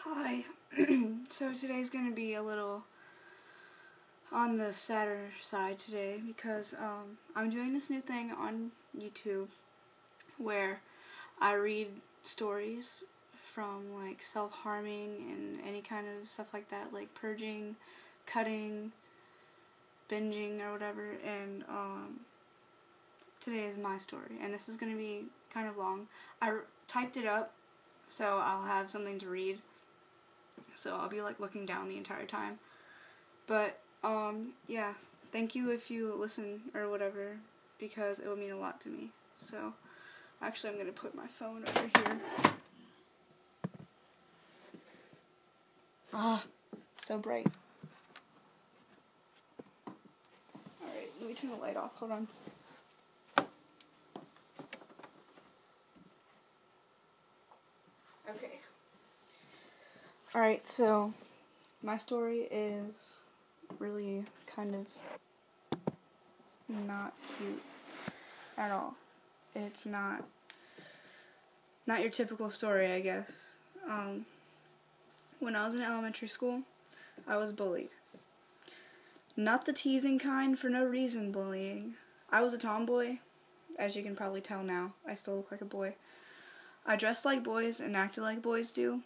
Hi. So today's going to be a little on the sadder side today because I'm doing this new thing on YouTube where I read stories from like self-harming and any kind of stuff like that, like purging, cutting, binging or whatever, and today is my story, and this is going to be kind of long. I typed it up so I'll have something to read. So I'll be like looking down the entire time. But yeah, thank you if you listen or whatever, because it would mean a lot to me. So actually I'm gonna put my phone over here. So bright. Alright, let me turn the light off, hold on. Okay. Alright, so my story is really kind of not cute at all. It's not your typical story, I guess. When I was in elementary school, I was bullied. Not the teasing kind for no reason bullying. I was a tomboy, as you can probably tell now. I still look like a boy. I dressed like boys and acted like boys do.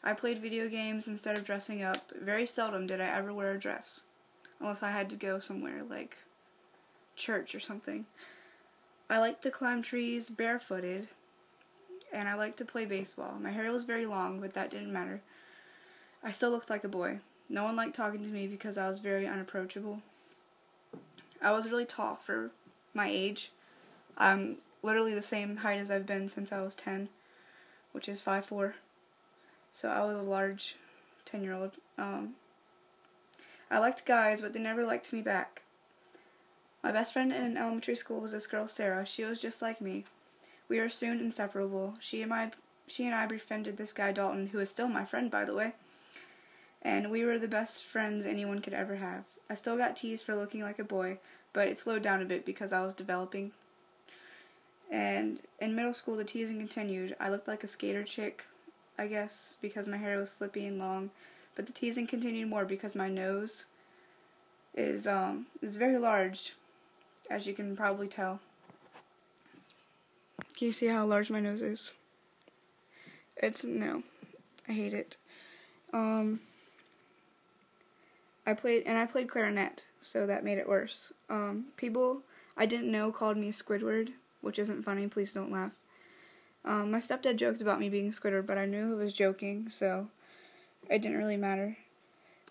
I played video games instead of dressing up. Very seldom did I ever wear a dress, unless I had to go somewhere like church or something. I liked to climb trees barefooted, and I liked to play baseball. My hair was very long, but that didn't matter. I still looked like a boy. No one liked talking to me because I was very unapproachable. I was really tall for my age. I'm literally the same height as I've been since I was 10, which is 5'4". So I was a large 10-year-old. I liked guys, but they never liked me back. My best friend in elementary school was this girl, Sarah. She was just like me. We were soon inseparable. She and I befriended this guy, Dalton, who is still my friend, by the way. And we were the best friends anyone could ever have. I still got teased for looking like a boy, but it slowed down a bit because I was developing. And in middle school, the teasing continued. I looked like a skater chick, I guess, because my hair was flippy and long. But the teasing continued more because my nose is very large, as you can probably tell. Can you see how large my nose is? No, I hate it. I played clarinet, so that made it worse. People I didn't know called me Squidward, which isn't funny, please don't laugh. My stepdad joked about me being Squidward, but I knew he was joking, so it didn't really matter.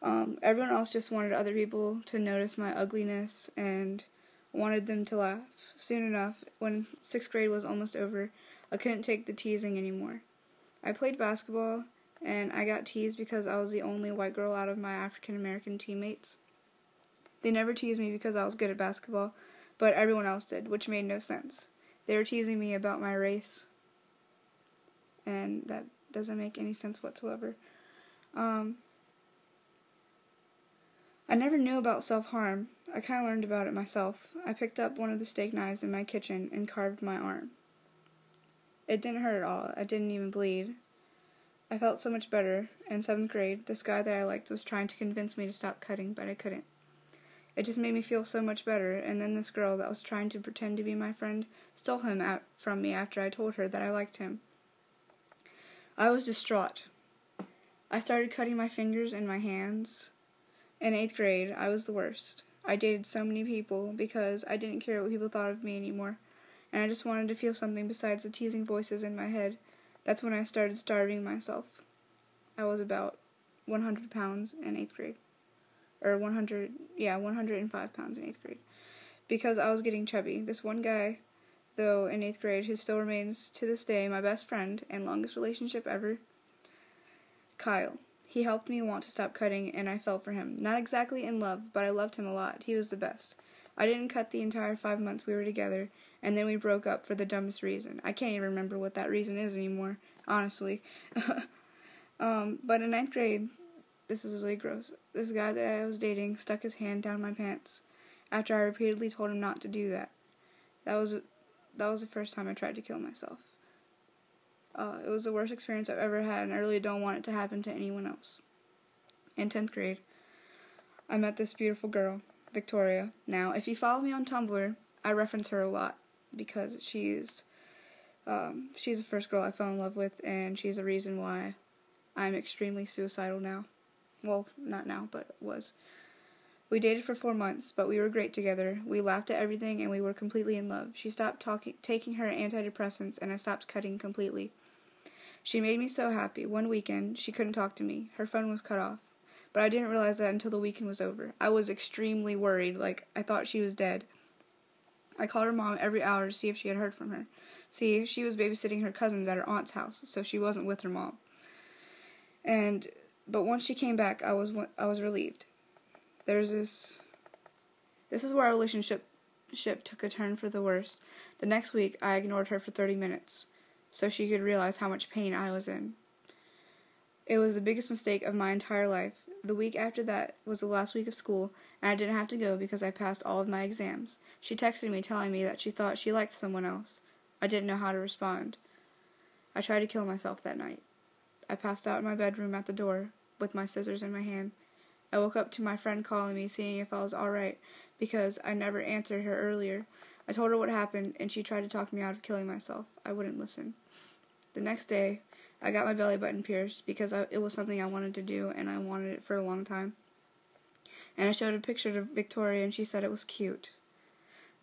Everyone else just wanted other people to notice my ugliness and wanted them to laugh. Soon enough, when 6th grade was almost over, I couldn't take the teasing anymore. I played basketball, and I got teased because I was the only white girl out of my African-American teammates. They never teased me because I was good at basketball, but everyone else did, which made no sense. They were teasing me about my race, and that doesn't make any sense whatsoever. I never knew about self-harm. I kind of learned about it myself. I picked up one of the steak knives in my kitchen and carved my arm. It didn't hurt at all. I didn't even bleed. I felt so much better. In 7th grade, this guy that I liked was trying to convince me to stop cutting, but I couldn't. It just made me feel so much better, and then this girl that was trying to pretend to be my friend stole him from me after I told her that I liked him. I was distraught. I started cutting my fingers and my hands. In 8th grade, I was the worst. I dated so many people because I didn't care what people thought of me anymore, and I just wanted to feel something besides the teasing voices in my head. That's when I started starving myself. I was about 100 pounds in 8th grade. Or 105 pounds in 8th grade. Because I was getting chubby. This one guy, though, in 8th grade, who still remains to this day my best friend and longest relationship ever, Kyle. He helped me want to stop cutting, and I fell for him. Not exactly in love, but I loved him a lot. He was the best. I didn't cut the entire 5 months we were together, and then we broke up for the dumbest reason. I can't even remember what that reason is anymore, honestly. But in 9th grade, this is really gross. This guy that I was dating stuck his hand down my pants after I repeatedly told him not to do that. That was the first time I tried to kill myself. It was the worst experience I've ever had, and I really don't want it to happen to anyone else. In 10th grade, I met this beautiful girl, Victoria. Now, if you follow me on Tumblr, I reference her a lot because she's the first girl I fell in love with, and she's the reason why I'm extremely suicidal now. Well, not now, but was. We dated for 4 months, but we were great together. We laughed at everything, and we were completely in love. She stopped taking her antidepressants, and I stopped cutting completely. She made me so happy. One weekend, she couldn't talk to me. Her phone was cut off. But I didn't realize that until the weekend was over. I was extremely worried, like, I thought she was dead. I called her mom every hour to see if she had heard from her. See, she was babysitting her cousins at her aunt's house, so she wasn't with her mom. But once she came back, I was relieved. This is where our relationship took a turn for the worse. The next week, I ignored her for 30 minutes, so she could realize how much pain I was in. It was the biggest mistake of my entire life. The week after that was the last week of school, and I didn't have to go because I passed all of my exams. She texted me telling me that she thought she liked someone else. I didn't know how to respond. I tried to kill myself that night. I passed out in my bedroom at the door, with my scissors in my hand. I woke up to my friend calling me, seeing if I was alright, because I never answered her earlier. I told her what happened, and she tried to talk me out of killing myself. I wouldn't listen. The next day, I got my belly button pierced because it was something I wanted to do, and I wanted it for a long time. And I showed a picture to Victoria, and she said it was cute.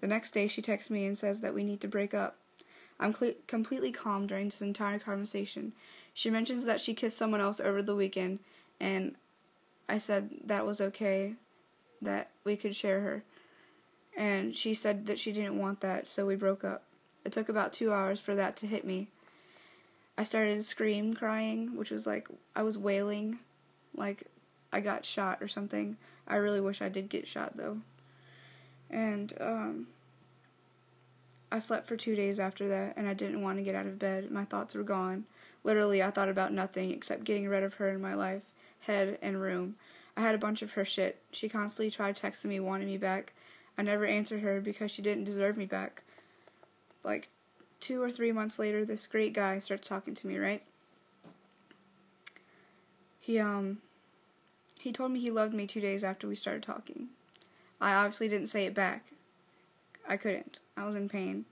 The next day, she texts me and says that we need to break up. I'm completely calm during this entire conversation. She mentions that she kissed someone else over the weekend, and I said that was okay, that we could share her. And she said that she didn't want that, so we broke up. It took about 2 hours for that to hit me. I started crying, which was like, I was wailing, like I got shot or something. I really wish I did get shot, though. And, I slept for 2 days after that, and I didn't want to get out of bed. My thoughts were gone. Literally, I thought about nothing except getting rid of her in my life, head, and room. I had a bunch of her shit. She constantly tried texting me, wanting me back. I never answered her because she didn't deserve me back. Like, 2 or 3 months later, this great guy starts talking to me, right? He told me he loved me 2 days after we started talking. I obviously didn't say it back. I couldn't. I was in pain.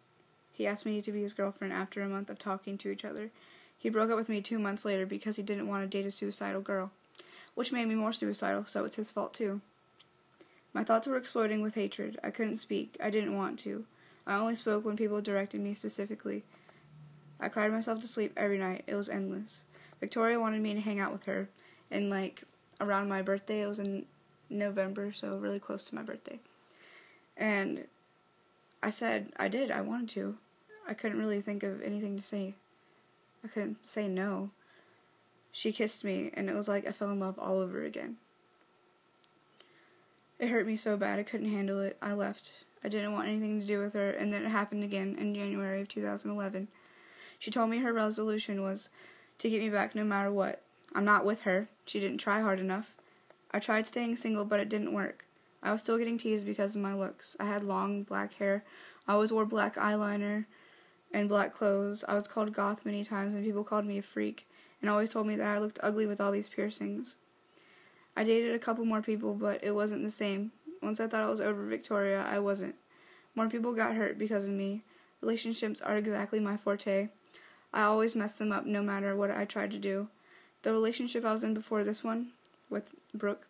He asked me to be his girlfriend after a month of talking to each other. He broke up with me 2 months later because he didn't want to date a suicidal girl, which made me more suicidal, so it's his fault too. My thoughts were exploding with hatred. I couldn't speak. I didn't want to. I only spoke when people directed me specifically. I cried myself to sleep every night. It was endless. Victoria wanted me to hang out with her, and around my birthday. It was in November, so really close to my birthday. And I said I did. I wanted to. I couldn't really think of anything to say. I couldn't say no. She kissed me, and it was like I fell in love all over again. It hurt me so bad I couldn't handle it. I left. I didn't want anything to do with her, and then it happened again in January of 2011. She told me her resolution was to get me back no matter what. I'm not with her. She didn't try hard enough. I tried staying single, but it didn't work. I was still getting teased because of my looks. I had long black hair. I always wore black eyeliner and black clothes. I was called goth many times, and people called me a freak, and always told me that I looked ugly with all these piercings. I dated a couple more people, but it wasn't the same. Once I thought I was over Victoria, I wasn't. More people got hurt because of me. Relationships are exactly my forte. I always mess them up no matter what I tried to do. The relationship I was in before this one, with Brooke,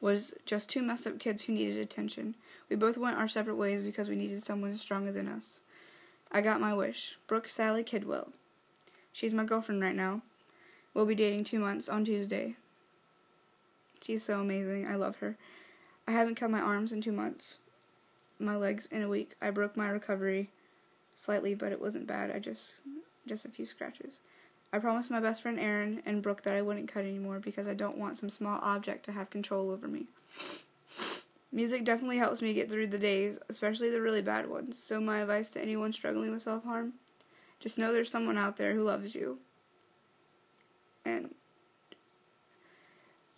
was just two messed up kids who needed attention. We both went our separate ways because we needed someone stronger than us. I got my wish. Brooke Sally Kidwell. She's my girlfriend right now. We'll be dating 2 months on Tuesday. She's so amazing. I love her. I haven't cut my arms in 2 months. My legs in a week. I broke my recovery slightly, but it wasn't bad. Just a few scratches. I promised my best friend Erin and Brooke that I wouldn't cut anymore because I don't want some small object to have control over me. Music definitely helps me get through the days, especially the really bad ones. So my advice to anyone struggling with self-harm, just know there's someone out there who loves you. And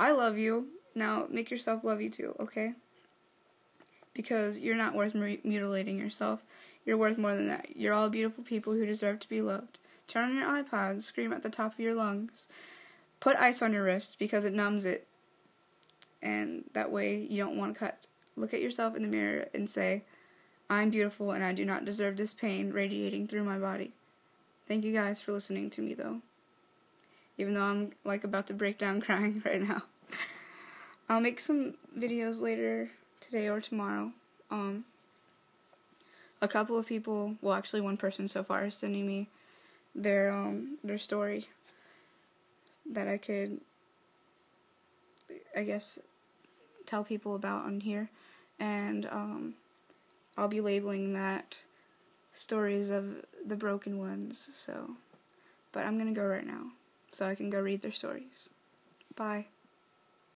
I love you. Now make yourself love you too, okay? Because you're not worth mutilating yourself. You're worth more than that. You're all beautiful people who deserve to be loved. Turn on your iPod, scream at the top of your lungs. Put ice on your wrist because it numbs it, and that way you don't want to cut. Look at yourself in the mirror and say, I'm beautiful and I do not deserve this pain radiating through my body. Thank you guys for listening to me, though. Even though I'm about to break down crying right now. I'll make some videos later today or tomorrow. A couple of people, well, actually one person so far is sending me their story that I could, I guess, tell people about on here, and I'll be labeling that stories of the broken ones. So, but I'm gonna go right now so I can go read their stories. Bye.